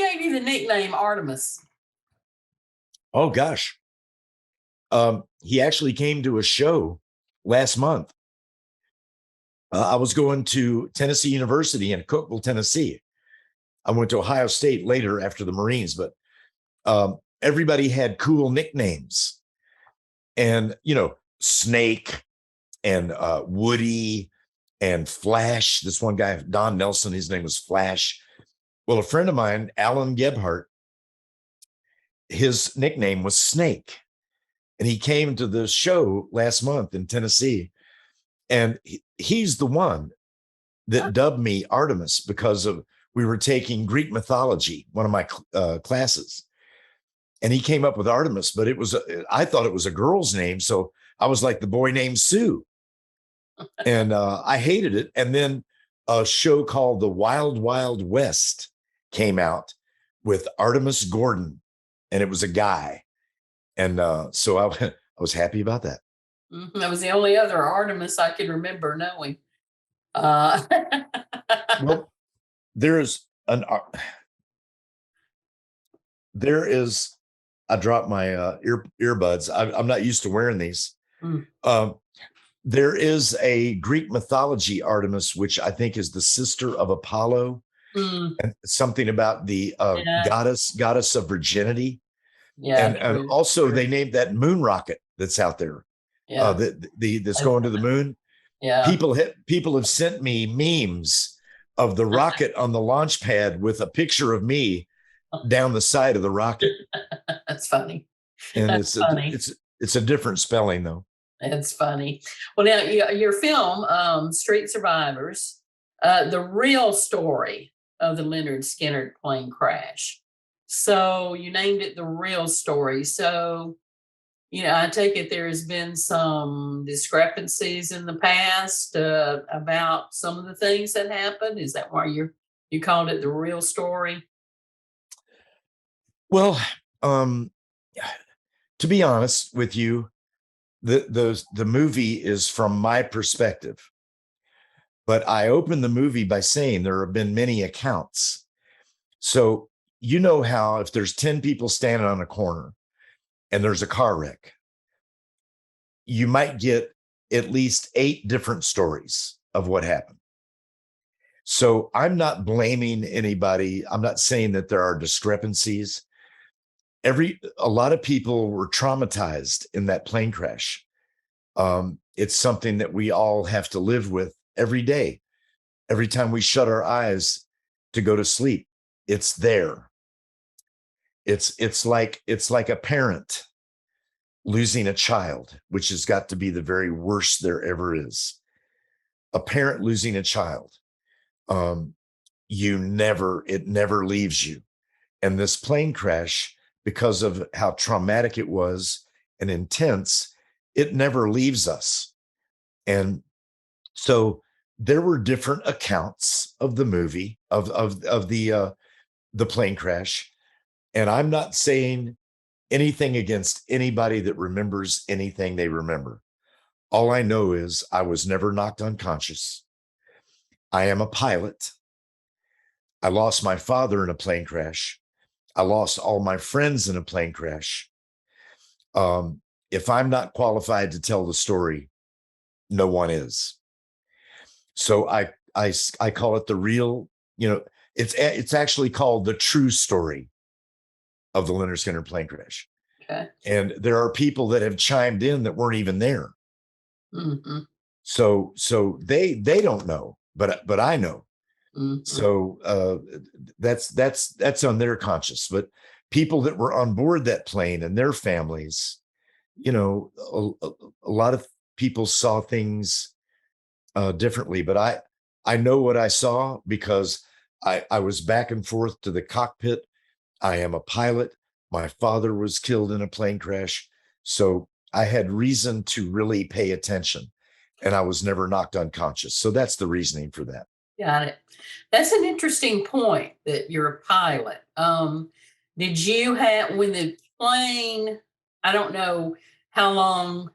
gave you the nickname Artemis? Oh gosh. He actually came to a show last month. I was going to Tennessee University in Cookeville, Tennessee. I went to Ohio State later after the Marines, but everybody had cool nicknames. And, Snake and Woody and Flash. This one guy, Don Nelson, his name was Flash. Well, a friend of mine, Alan Gebhardt, his nickname was Snake. And he came to the show last month in Tennessee. And he's the one that dubbed me Artemis because we were taking Greek mythology, one of my classes. And he came up with Artemis, but I thought it was a girl's name. So I was like the boy named Sue. And I hated it. And then a show called The Wild Wild West came out with Artemus Gordon, and it was a guy. And so I was happy about that. That was the only other Artemis I could remember knowing. Well, there is, I dropped my earbuds. I'm not used to wearing these. There is a Greek mythology Artemis, which I think is the sister of Apollo, and something about the goddess of virginity. Yeah, and also they named that moon rocket that's out there. Yeah, that's going to the moon. Yeah, people have sent me memes of the rocket on the launch pad with a picture of me down the side of the rocket. That's funny. And that's funny. It's a different spelling though. It's funny. Well, now your film, Street Survivors, the real story of the Lynyrd Skynyrd plane crash. So you named it The Real Story. So, I take it there has been some discrepancies in the past about some of the things that happened. Is that why you called it The Real Story? Well, to be honest with you, the movie is from my perspective, but I opened the movie by saying there have been many accounts. So how if there's 10 people standing on a corner and there's a car wreck, you might get at least 8 different stories of what happened. So I'm not blaming anybody. I'm not saying that there are discrepancies. A lot of people were traumatized in that plane crash. It's something that we all have to live with every day. Every time we shut our eyes to go to sleep, it's there. It's like a parent losing a child, which has got to be the very worst there ever is. A parent losing a child. It never leaves you. And this plane crash, because of how traumatic it was and intense, it never leaves us. And so there were different accounts of the movie, of the plane crash. And I'm not saying anything against anybody that remembers anything they remember. All I know is I was never knocked unconscious. I am a pilot. I lost my father in a plane crash. I lost all my friends in a plane crash. If I'm not qualified to tell the story, no one is. So I call it the real, it's actually called the true story of the Lynyrd Skynyrd plane crash. Okay. And there are people that have chimed in that weren't even there. Mm-hmm. So they don't know, but I know. Mm-hmm. So that's on their conscience. But people that were on board that plane and their families, a lot of people saw things differently. But I know what I saw because I was back and forth to the cockpit. I am a pilot. My father was killed in a plane crash. So I had reason to really pay attention, and I was never knocked unconscious. So that's the reasoning for that. Got it. That's an interesting point that you're a pilot. Did you have, when the plane, I don't know how long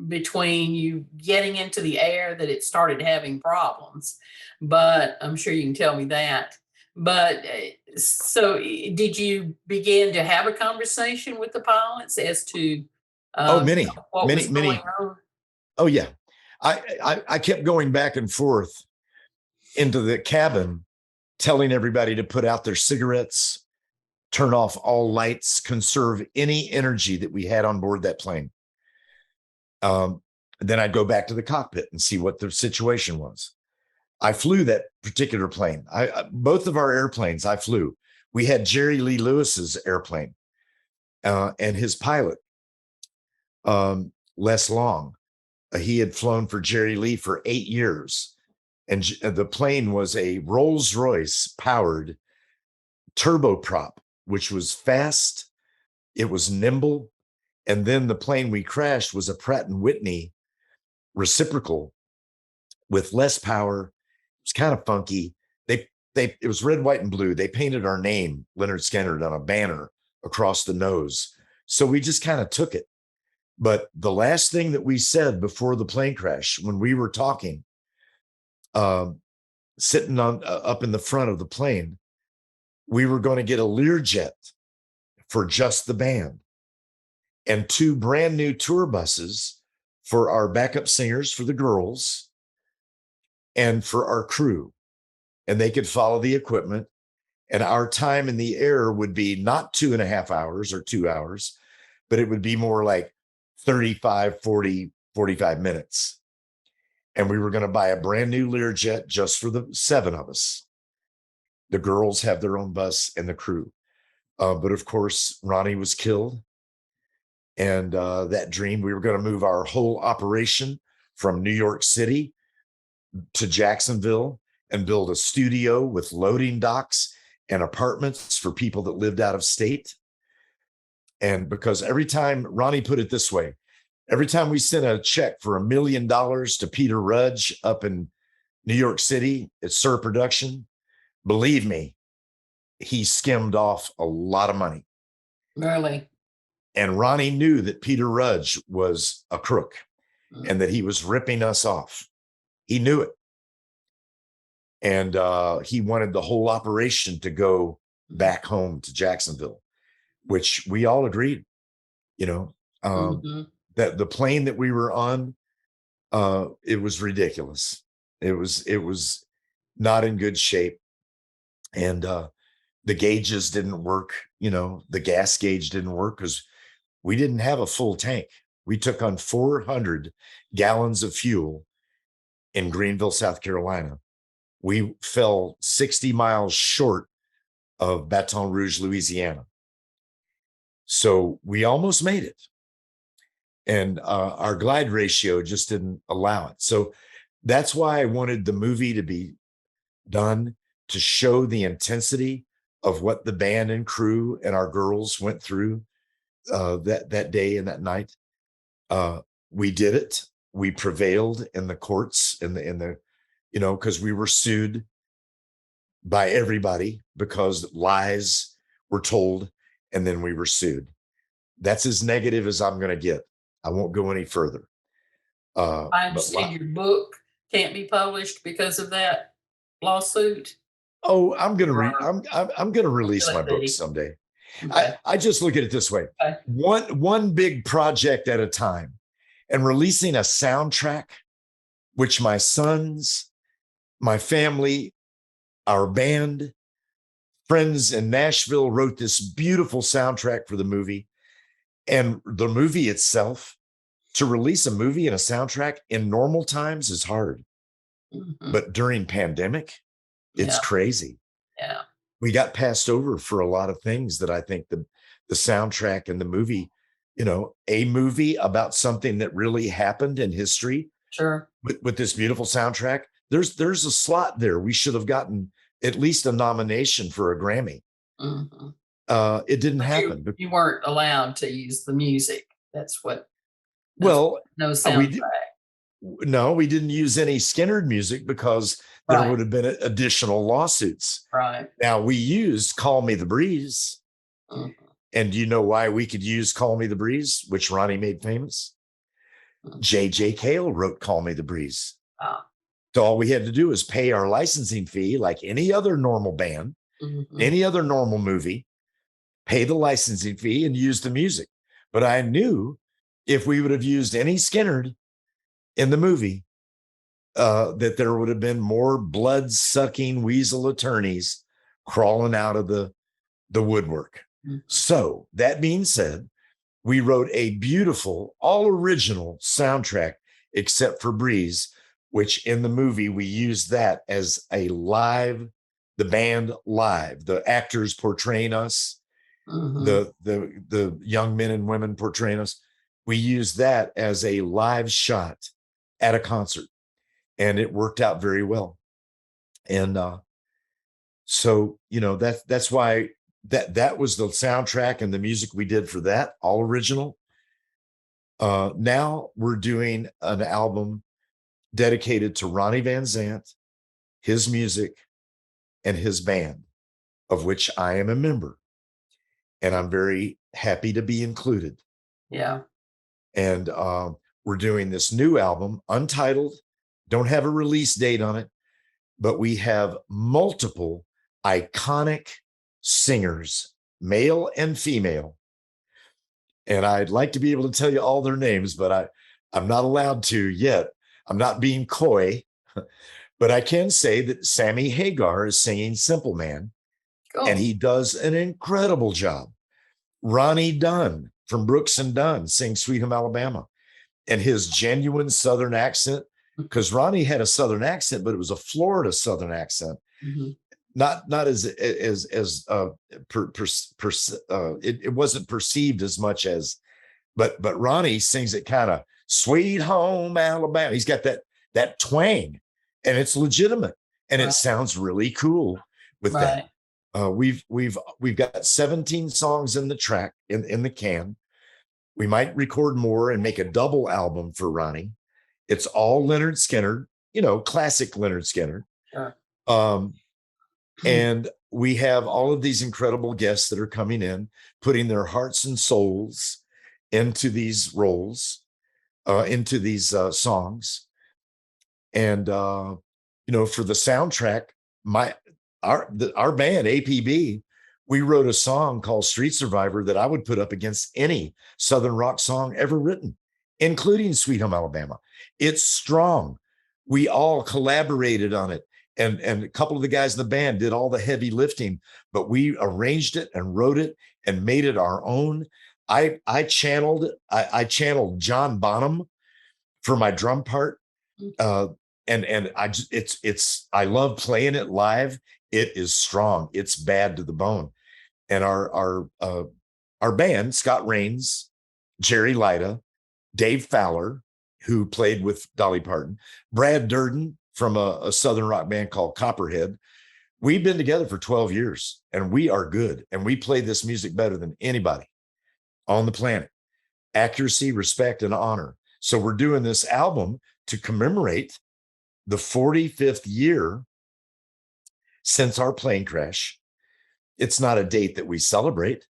between you getting into the air that it started having problems, but I'm sure you can tell me that. But so did you begin to have a conversation with the pilots as to Oh, you know, what was going many. on? Oh, yeah. I kept going back and forth into the cabin, telling everybody to put out their cigarettes, turn off all lights, conserve any energy that we had on board that plane. Then I'd go back to the cockpit and see what the situation was. I flew that particular plane. Both of our airplanes I flew. We had Jerry Lee Lewis's airplane and his pilot, Les Long. He had flown for Jerry Lee for 8 years. And the plane was a Rolls-Royce powered turboprop, which was fast. It was nimble. And then the plane we crashed was a Pratt and Whitney reciprocal with less power. It was kind of funky. It was red, white, and blue. They painted our name, Lynyrd Skynyrd, on a banner across the nose. So we just kind of took it. But the last thing that we said before the plane crash, when we were talking, sitting on up in the front of the plane, we were going to get a Learjet for just the band and 2 brand new tour buses for our backup singers, for the girls, and for our crew. And they could follow the equipment. And our time in the air would be not 2.5 hours or 2 hours, but it would be more like 35, 40, 45 minutes. And we were going to buy a brand new Learjet just for the 7 of us. The girls have their own bus and the crew. But of course, Ronnie was killed. And that dream, we were going to move our whole operation from New York City to Jacksonville and build a studio with loading docks and apartments for people that lived out of state. And because every time, Ronnie put it this way, every time we sent a check for $1 million to Peter Rudge up in New York City at Sir Production, believe me, he skimmed off a lot of money. Really? And Ronnie knew that Peter Rudge was a crook and that he was ripping us off. He knew it. And he wanted the whole operation to go back home to Jacksonville, which we all agreed, you know, that the plane that we were on, it was ridiculous. It was not in good shape. And the gauges didn't work, the gas gauge didn't work because we didn't have a full tank. We took on 400 gallons of fuel in Greenville, South Carolina. We fell 60 miles short of Baton Rouge, Louisiana. So we almost made it. And our glide ratio just didn't allow it. So that's why I wanted the movie to be done, to show the intensity of what the band and crew and our girls went through that day and that night. We did it. We prevailed in the courts, in the because we were sued by everybody because lies were told, and then we were sued. That's as negative as I'm going to get. I won't go any further. I understand your book can't be published because of that lawsuit. Oh, I'm going to release my book someday. Okay. I just look at it this way. Okay. One big project at a time, and releasing a soundtrack, which my sons, my family, our band, friends in Nashville wrote this beautiful soundtrack for the movie. And the movie itself, to release a movie and a soundtrack in normal times is hard. But during pandemic, it's crazy. Yeah. We got passed over for a lot of things that I think the soundtrack and the movie, a movie about something that really happened in history. Sure. With this beautiful soundtrack, there's a slot there. We should have gotten at least a nomination for a Grammy. It didn't happen. You weren't allowed to use the music. That's what. Well, no soundtrack. We didn't use any Skynyrd music because there would have been additional lawsuits. Right. Now we used "Call Me the Breeze," and do you know why we could use "Call Me the Breeze," which Ronnie made famous? J.J. Cale wrote "Call Me the Breeze." So all we had to do was pay our licensing fee like any other normal band, Mhm. Any other normal movie, pay the licensing fee and use the music. But I knew if we would have used any Skynyrd in the movie, that there would have been more blood-sucking weasel attorneys crawling out of the woodwork. Mhm. So that being said, we wrote a beautiful, all original soundtrack, except for Breeze, which in the movie we used that as a live, the band live, the actors portraying us, Mhm. the young men and women portraying us. We used that as a live shot at a concert, and it worked out very well. And so that's why that was the soundtrack and the music we did for that, all original. Now we're doing an album dedicated to Ronnie Van Zant, his music, and his band, of which I am a member. And I'm very happy to be included. Yeah. And we're doing this new album, untitled, don't have a release date on it, but we have multiple iconic singers, male and female. And I'd like to be able to tell you all their names, but I'm not allowed to yet. I'm not being coy, but I can say that Sammy Hagar is singing Simple Man, and Cool. he does an incredible job. Ronnie Dunn from Brooks and Dunn sings Sweet Home Alabama, and his genuine Southern accent, because Ronnie had a Southern accent, but it was a Florida Southern accent, Mhm. not as it wasn't perceived as much as, but Ronnie sings it kind of Sweet Home Alabama. He's got that twang, and it's legitimate, and it Right. sounds really cool with that. Right. We've got 17 songs in the track in the can. We might record more and make a double album for Ronnie. It's all Lynyrd Skynyrd, classic Lynyrd Skynyrd. Sure. Um, and we have all of these incredible guests that are coming in, putting their hearts and souls into these roles, into these songs. And for the soundtrack, our band APB, we wrote a song called Street Survivor that I would put up against any Southern rock song ever written, including Sweet Home Alabama. It's strong. We all collaborated on it. And a couple of the guys in the band did all the heavy lifting, but we arranged it and wrote it and made it our own. I channeled John Bonham for my drum part. And I love playing it live. It is strong. It's bad to the bone. And our band, Scott Rains, Jerry Lida, Dave Fowler, who played with Dolly Parton, Brad Durden from a Southern rock band called Copperhead. We've been together for 12 years, and we are good. And we play this music better than anybody on the planet. Accuracy, respect, and honor. So we're doing this album to commemorate the 45th year since our plane crash. It's not a date that we celebrate,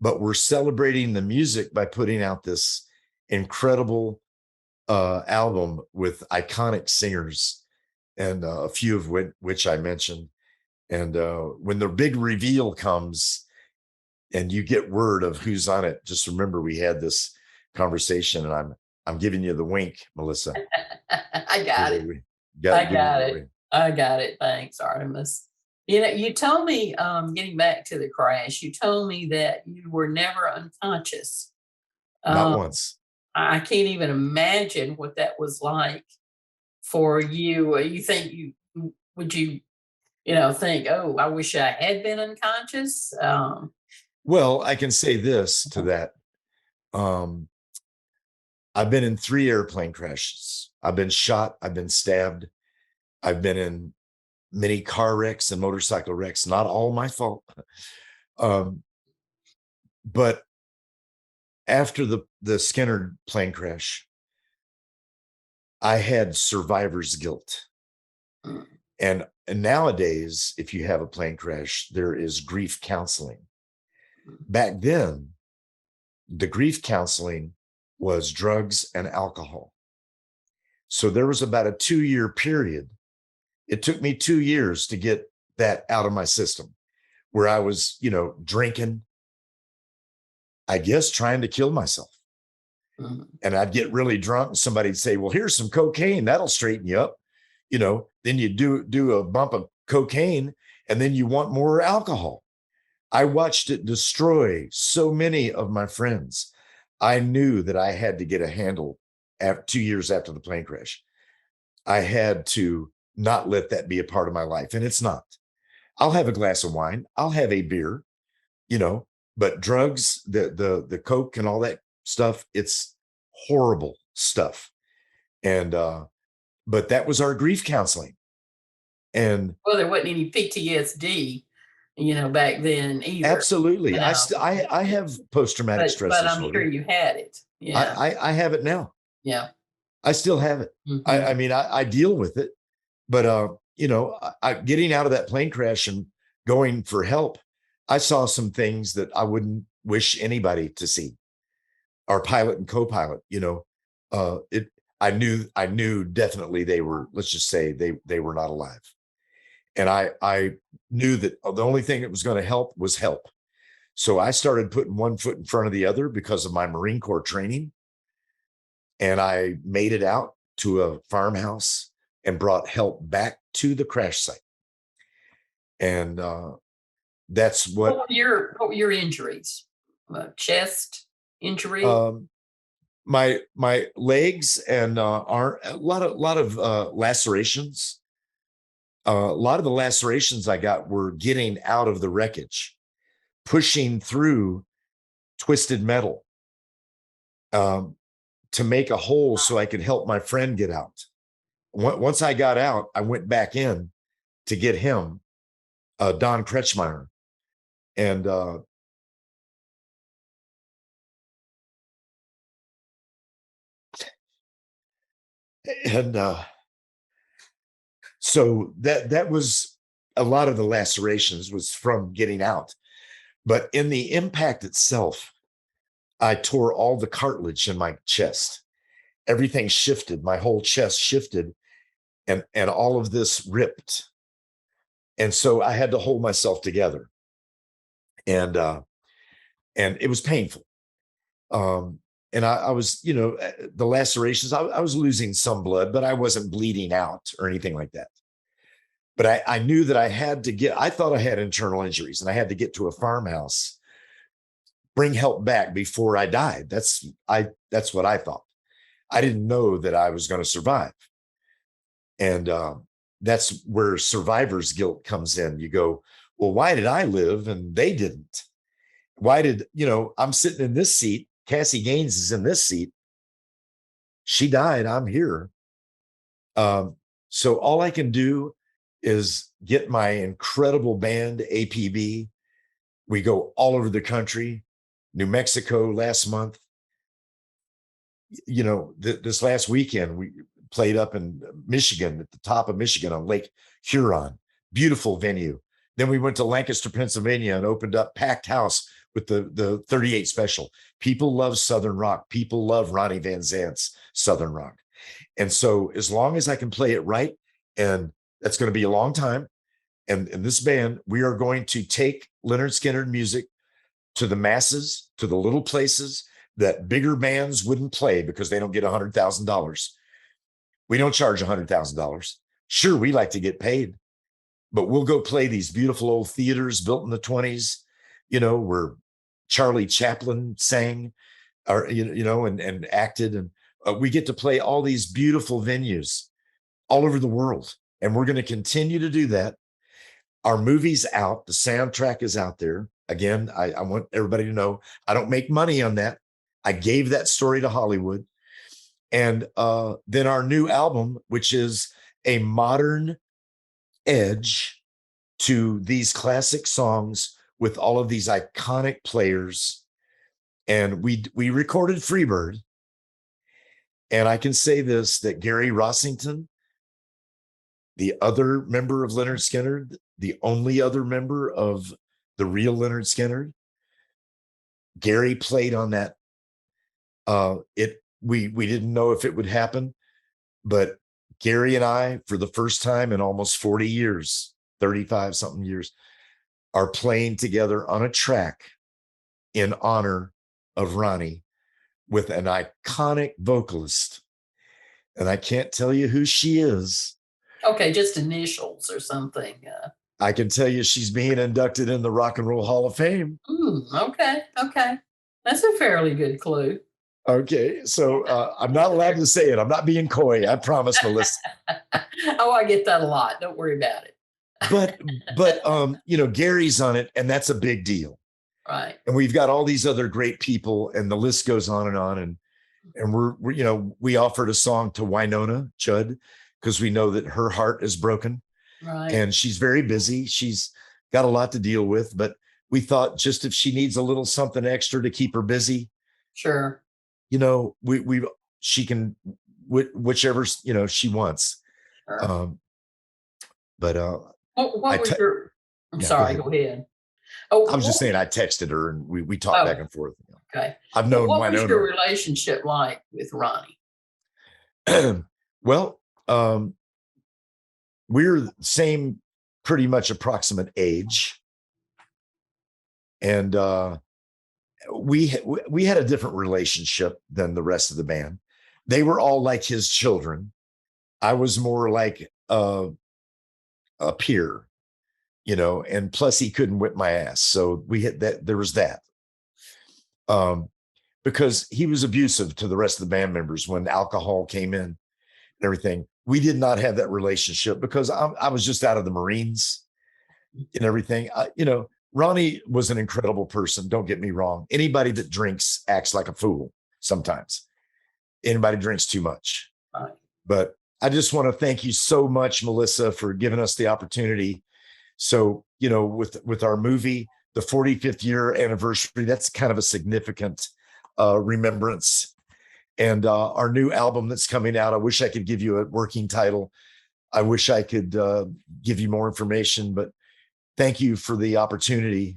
but we're celebrating the music by putting out this incredible album with iconic singers, and a few of which I mentioned. And when the big reveal comes and you get word of who's on it, just remember we had this conversation, and I'm giving you the wink, Melissa. I got it. We I giving you got the it. wink. I got it. Thanks, Artemis. You told me, getting back to the crash, you told me that you were never unconscious. Not Um, once. I can't even imagine what that was like for you. You think would you, think, oh, I wish I had been unconscious? Well, I can say this to that. Um, I've been in 3 airplane crashes. I've been shot. I've been stabbed. I've been in many car wrecks and motorcycle wrecks. Not all my fault. Um, but after the Skinner plane crash, I had survivor's guilt. And nowadays, if you have a plane crash, there is grief counseling. Back then, the grief counseling was drugs and alcohol. So there was about a 2-year period. It took me 2 years to get that out of my system. where I was, drinking, I guess trying to kill myself. And I'd get really drunk and somebody'd say, well, here's some cocaine. That'll straighten you up. Then you do a bump of cocaine and then you want more alcohol. I watched it destroy so many of my friends. I knew that I had to get a handle 2 years after the plane crash. I had to not let that be a part of my life. And it's not. I'll have a glass of wine. I'll have a beer, but drugs, the coke and all that stuff, it's horrible stuff. And but that was our grief counseling. And well, there wasn't any PTSD, back then either. absolutely. I have post-traumatic stress but disorder. I'm sure you had it. Yeah. I have it now. Yeah. I still have it. I mean, I deal with it, but getting out of that plane crash and going for help, I saw some things that I wouldn't wish anybody to see. Our pilot and co-pilot, I knew definitely they were, let's just say they were not alive. And I knew that the only thing that was going to help was help. So I started putting one foot in front of the other because of my Marine Corps training. And I made it out to a farmhouse and brought help back to the crash site. And that's what were your injuries? Chest injury? My legs and arm, a lot of lacerations. A lot of the lacerations I got were getting out of the wreckage, pushing through twisted metal to make a hole so I could help my friend get out. Once I got out, I went back in to get him, Don Kretschmeyer. And so that was a lot of the lacerations was from getting out. But in the impact itself, I tore all the cartilage in my chest. Everything shifted. My whole chest shifted, and all of this ripped. And so I had to hold myself together. And it was painful. And I was, the lacerations, I was losing some blood, but I wasn't bleeding out or anything like that. But I knew that I thought I had internal injuries and I had to get to a farmhouse, bring help back before I died. That's what I thought. I didn't know that I was going to survive. And that's where survivor's guilt comes in. You go, well, why did I live and they didn't? Why did, I'm sitting in this seat. Cassie Gaines is in this seat. She died. I'm here. So all I can do is get my incredible band, APB. We go all over the country, New Mexico last month. This last weekend, we played up in Michigan, at the top of Michigan on Lake Huron, beautiful venue. Then we went to Lancaster, Pennsylvania and opened up packed house with the 38 Special. People love Southern rock. People love Ronnie Van Zant's Southern rock. And so as long as I can play it right, and that's going to be a long time, and in this band, we are going to take Lynyrd Skynyrd music to the masses, to the little places that bigger bands wouldn't play because they don't get $100,000. We don't charge $100,000. Sure, we like to get paid, but we'll go play these beautiful old theaters built in the 20s, where Charlie Chaplin sang, or and acted, and we get to play all these beautiful venues all over the world, and we're going to continue to do that. Our movie's out. The soundtrack is out there. Again, I want everybody to know I don't make money on that. I gave that story to Hollywood. And then our new album, which is a modern edge to these classic songs with all of these iconic players. And we recorded Freebird. And I can say this, that Gary Rossington, the other member of Lynyrd Skynyrd, the only other member of the real Lynyrd Skynyrd, Gary played on that. We didn't know if it would happen, but Gary and I, for the first time in almost 40 years, 35 something years, are playing together on a track in honor of Ronnie with an iconic vocalist. And I can't tell you who she is. Okay, just initials or something. I can tell you she's being inducted in the Rock and Roll Hall of Fame. Okay, okay. That's a fairly good clue. Okay, so I'm not allowed to say it. I'm not being coy. I promise, Melissa. Oh, I get that a lot. Don't worry about it. But Gary's on it, and that's a big deal. Right. And we've got all these other great people, and the list goes on and on. And we offered a song to Winona Judd because we know that her heart is broken. Right. And she's very busy. She's got a lot to deal with, but we thought just if she needs a little something extra to keep her busy, sure, she can whichever she wants. Sure. But what was your? I'm Yeah, sorry. Go ahead. Oh, I was just saying I texted her and we talked back and forth. Okay. I've known what Winona. was your relationship like with Ronnie? Well, we're the same, pretty much approximate age, and we had a different relationship than the rest of the band. They were all like his children. I was more like a peer, and plus he couldn't whip my ass, so we hit that. There was that. Because he was abusive to the rest of the band members when alcohol came in and everything. We did not have that relationship because I was just out of the Marines and everything. Ronnie was an incredible person. Don't get me wrong. Anybody that drinks acts like a fool sometimes. Anybody drinks too much. Right. But I just want to thank you so much, Melissa, for giving us the opportunity. So, with our movie, the 45th year anniversary, that's kind of a significant remembrance. And our new album that's coming out, I wish I could give you a working title. I wish I could give you more information, but thank you for the opportunity